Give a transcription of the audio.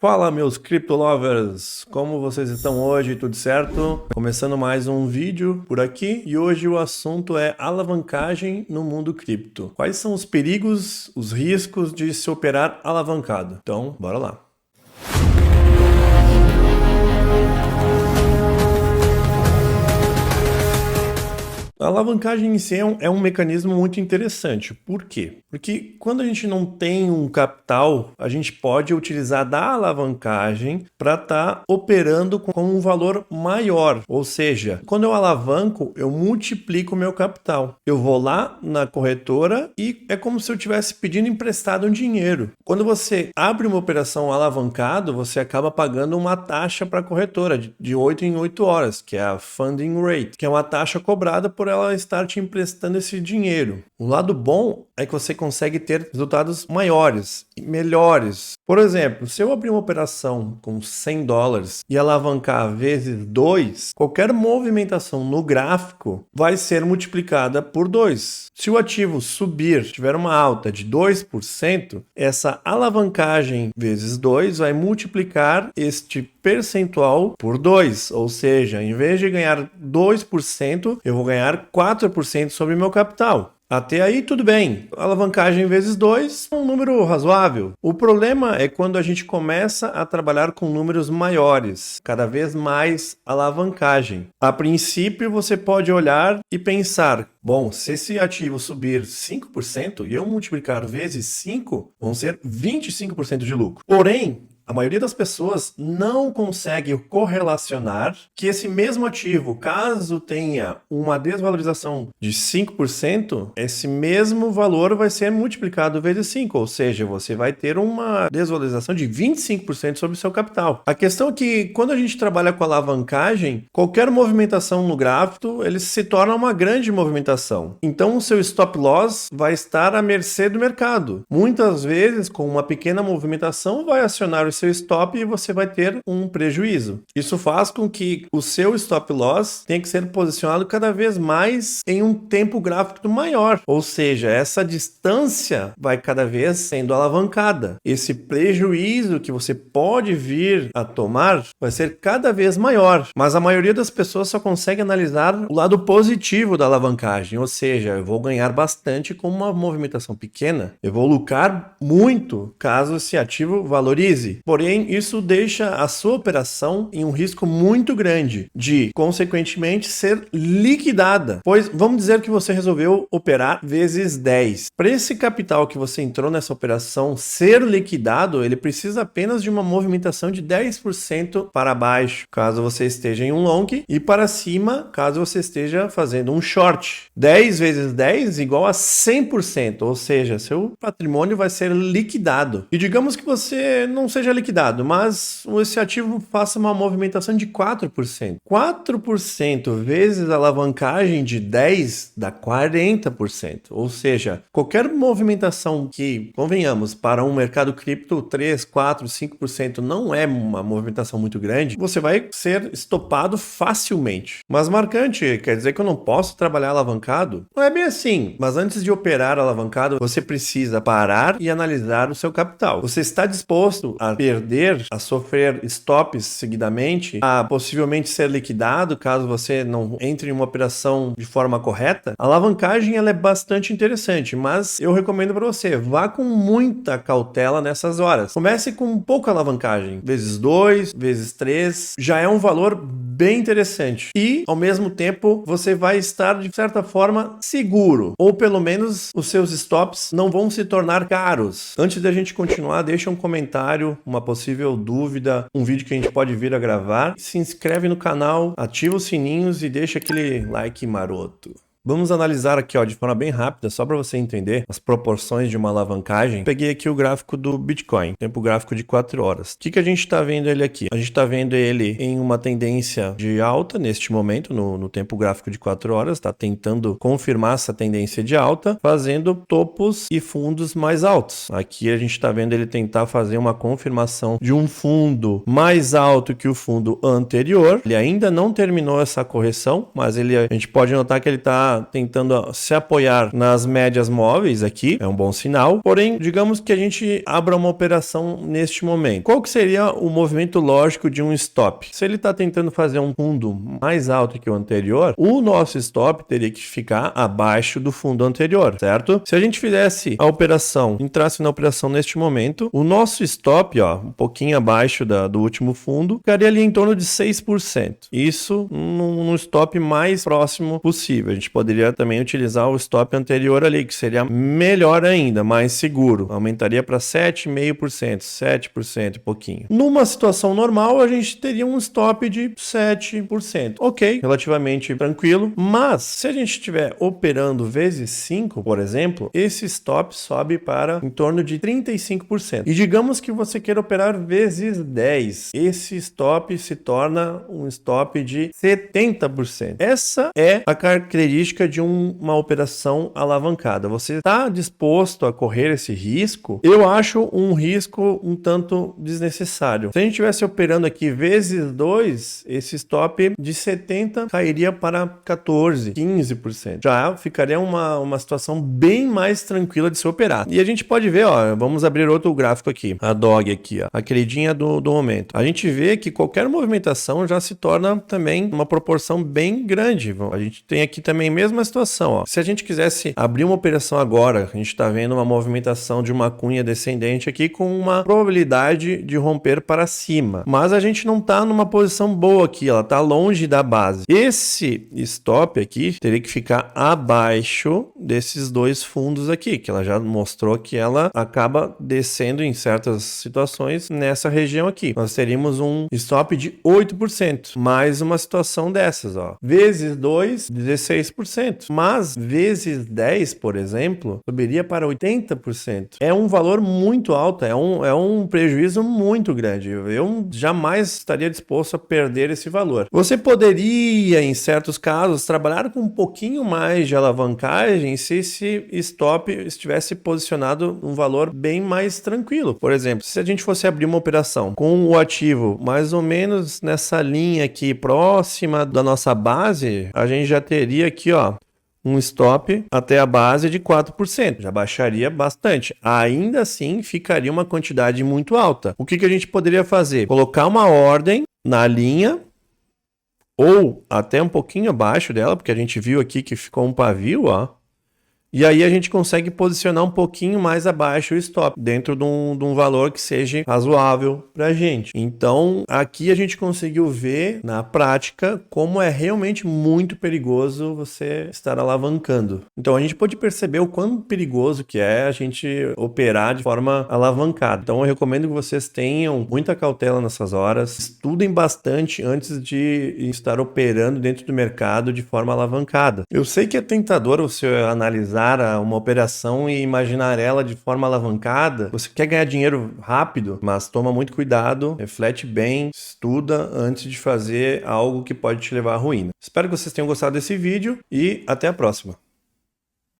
Fala, meus Crypto Lovers! Como vocês estão hoje? Tudo certo? Começando mais um vídeo por aqui e hoje o assunto é alavancagem no mundo cripto. Quais são os perigos, os riscos de se operar alavancado? Então, bora lá! A alavancagem em si é um mecanismo muito interessante. Por quê? Porque quando a gente não tem um capital, a gente pode utilizar da alavancagem para estar operando com um valor maior. Ou seja, quando eu alavanco, eu multiplico o meu capital. Eu vou lá na corretora e é como se eu estivesse pedindo emprestado um dinheiro. Quando você abre uma operação alavancado, você acaba pagando uma taxa para a corretora de 8 em 8 horas, que é a funding rate, que é uma taxa cobrada por ela estar te emprestando esse dinheiro. O lado bom é que você consegue ter resultados maiores e melhores. Por exemplo, se eu abrir uma operação com $100 e alavancar vezes 2, qualquer movimentação no gráfico vai ser multiplicada por 2. Se o ativo subir, tiver uma alta de 2%, essa alavancagem vezes 2 vai multiplicar este percentual por 2, ou seja, em vez de ganhar 2%, eu vou ganhar 4% sobre meu capital. Até aí tudo bem, alavancagem vezes 2 é um número razoável. O problema é quando a gente começa a trabalhar com números maiores, cada vez mais alavancagem. A princípio você pode olhar e pensar, bom, se esse ativo subir 5% e eu multiplicar vezes 5, vão ser 25% de lucro. Porém, a maioria das pessoas não consegue correlacionar que esse mesmo ativo, caso tenha uma desvalorização de 5%, esse mesmo valor vai ser multiplicado vezes 5, ou seja, você vai ter uma desvalorização de 25% sobre o seu capital. A questão é que quando a gente trabalha com alavancagem, qualquer movimentação no gráfico, ele se torna uma grande movimentação. Então o seu stop loss vai estar à mercê do mercado. Muitas vezes, com uma pequena movimentação, vai acionar o seu stop e você vai ter um prejuízo. Isso faz com que o seu stop loss tenha que ser posicionado cada vez mais em um tempo gráfico maior, ou seja, essa distância vai cada vez sendo alavancada. Esse prejuízo que você pode vir a tomar vai ser cada vez maior, mas a maioria das pessoas só consegue analisar o lado positivo da alavancagem, ou seja, eu vou ganhar bastante com uma movimentação pequena, eu vou lucrar muito caso esse ativo valorize. Porém, isso deixa a sua operação em um risco muito grande de, consequentemente, ser liquidada. Pois, vamos dizer que você resolveu operar vezes 10. Para esse capital que você entrou nessa operação ser liquidado, ele precisa apenas de uma movimentação de 10% para baixo, caso você esteja em um long, e para cima, caso você esteja fazendo um short. 10 vezes 10 igual a 100%, ou seja, seu patrimônio vai ser liquidado. E digamos que você não seja liquidado, mas esse ativo faça uma movimentação de 4%. 4% vezes a alavancagem de 10 dá 40%. Ou seja, qualquer movimentação que, convenhamos, para um mercado cripto 3, 4, 5% não é uma movimentação muito grande, você vai ser estopado facilmente. Mas marcante, quer dizer que eu não posso trabalhar alavancado? Não é bem assim, mas antes de operar alavancado, você precisa parar e analisar o seu capital. Você está disposto a perder, a sofrer stops seguidamente, a possivelmente ser liquidado caso você não entre em uma operação de forma correta? A alavancagem ela é bastante interessante, mas eu recomendo para você, vá com muita cautela nessas horas. Comece com pouca alavancagem, vezes 2, vezes 3, já é um valor bem interessante. E, ao mesmo tempo, você vai estar, de certa forma, seguro. Ou, pelo menos, os seus stops não vão se tornar caros. Antes da gente continuar, deixa um comentário, uma possível dúvida, um vídeo que a gente pode vir a gravar. Se inscreve no canal, ativa os sininhos e deixa aquele like maroto. Vamos analisar aqui, ó, de forma bem rápida, só para você entender as proporções de uma alavancagem. Peguei aqui o gráfico do Bitcoin, tempo gráfico de 4 horas. O que a gente está vendo ele aqui? A gente está vendo ele em uma tendência de alta neste momento, no tempo gráfico de 4 horas, está tentando confirmar essa tendência de alta, fazendo topos e fundos mais altos. Aqui a gente está vendo ele tentar fazer uma confirmação de um fundo mais alto que o fundo anterior. Ele ainda não terminou essa correção, mas a gente pode notar que ele está está tentando se apoiar nas médias móveis aqui, é um bom sinal. Porém, digamos que a gente abra uma operação neste momento. Qual que seria o movimento lógico de um stop? Se ele está tentando fazer um fundo mais alto que o anterior, o nosso stop teria que ficar abaixo do fundo anterior, certo? Se a gente fizesse a operação, entrasse na operação neste momento, o nosso stop, ó, um pouquinho abaixo do último fundo, ficaria ali em torno de 6%. Isso no stop mais próximo possível. A gente poderia também utilizar o stop anterior ali, que seria melhor ainda, mais seguro. Aumentaria para 7,5%, 7% e pouquinho. Numa situação normal, a gente teria um stop de 7%. Ok, relativamente tranquilo, mas se a gente estiver operando vezes 5, por exemplo, esse stop sobe para em torno de 35%. E digamos que você queira operar vezes 10, esse stop se torna um stop de 70%. Essa é a característica de uma operação alavancada. Você está disposto a correr esse risco? Eu acho um risco um tanto desnecessário. Se a gente estivesse operando aqui vezes 2, esse stop de 70 cairia para 14, 15%. Já ficaria uma situação bem mais tranquila de se operar. E a gente pode ver, ó, vamos abrir outro gráfico aqui, a DOG aqui, ó, a queridinha do momento. A gente vê que qualquer movimentação já se torna também uma proporção bem grande. A gente tem aqui também a mesma situação, ó. Se a gente quisesse abrir uma operação agora, a gente está vendo uma movimentação de uma cunha descendente aqui com uma probabilidade de romper para cima. Mas a gente não está numa posição boa aqui, ela está longe da base. Esse stop aqui teria que ficar abaixo desses dois fundos aqui, que ela já mostrou que ela acaba descendo em certas situações nessa região aqui. Nós teríamos um stop de 8%, mais uma situação dessas, ó. Vezes 2, 16%, mas vezes 10, por exemplo, subiria para 80%. É um valor muito alto, é um prejuízo muito grande. Eu jamais estaria disposto a perder esse valor. Você poderia, em certos casos, trabalhar com um pouquinho mais de alavancagem se esse stop estivesse posicionado um valor bem mais tranquilo. Por exemplo, se a gente fosse abrir uma operação com o ativo mais ou menos nessa linha aqui próxima da nossa base, a gente já teria aqui, ó, um stop até a base de 4%, já baixaria bastante. Ainda assim, ficaria uma quantidade muito alta. O que a gente poderia fazer? Colocar uma ordem na linha ou até um pouquinho abaixo dela, porque a gente viu aqui que ficou um pavio, ó. E aí a gente consegue posicionar um pouquinho mais abaixo o stop, dentro de um valor que seja razoável para a gente. Então, aqui a gente conseguiu ver na prática como é realmente muito perigoso você estar alavancando. Então, a gente pode perceber o quão perigoso que é a gente operar de forma alavancada. Então, eu recomendo que vocês tenham muita cautela nessas horas, estudem bastante antes de estar operando dentro do mercado de forma alavancada. Eu sei que é tentador você analisar uma operação e imaginar ela de forma alavancada. Você quer ganhar dinheiro rápido, mas toma muito cuidado, reflete bem, estuda antes de fazer algo que pode te levar à ruína. Espero que vocês tenham gostado desse vídeo e até a próxima.